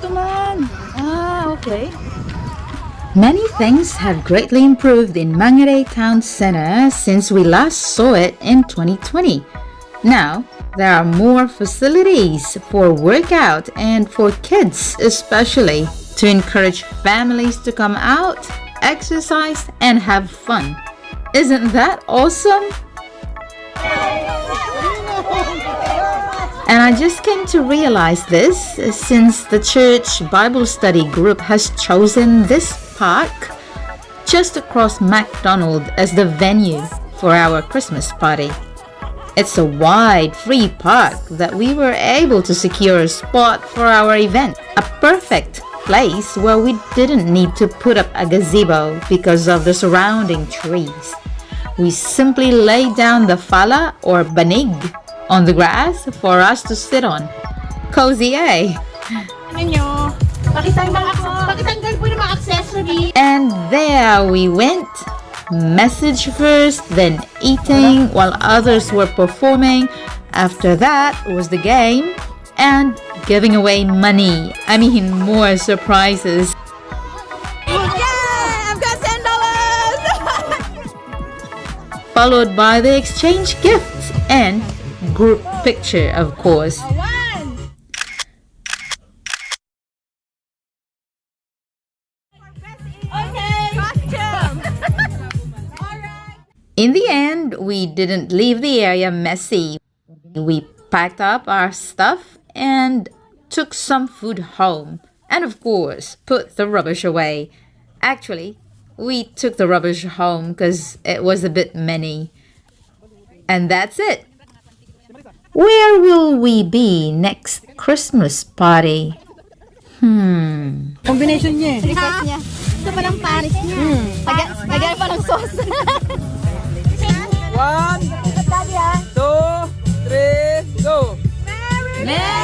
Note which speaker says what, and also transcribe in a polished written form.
Speaker 1: Dito man. Okay.
Speaker 2: Many things have greatly improved in Mangere Town Center since we last saw it in 2020. Now, there are more facilities for workout and for kids especially to encourage families to come out, exercise, and have fun. Isn't that awesome? And I just came to realize this since the church Bible study group has chosen this park just across McDonald as the venue for our Christmas party. It's a wide, free park that we were able to secure a spot for our event. A perfect place where we didn't need to put up a gazebo because of the surrounding trees. We simply laid down the fala or banig on the grass for us to sit on. Cozy, eh?
Speaker 3: Pakitanggal po ng mga accessory.
Speaker 2: And there we went. Message first, then eating while others were performing. After that was the game and giving away money. I mean, more surprises.
Speaker 3: Yeah! I've got $10!
Speaker 2: Followed by the exchange gifts and group picture, of course. In the end, we didn't leave the area messy. We packed up our stuff and took some food home. And of course, put the rubbish away. Actually, we took the rubbish home because it was a bit many. And that's it. Where will we be next Christmas party?
Speaker 1: Combination niya.
Speaker 3: Request niya. Ito pa ng Paris niya. Lagyan pa ng sauce.
Speaker 1: 1, 2, 3, go!
Speaker 3: Merry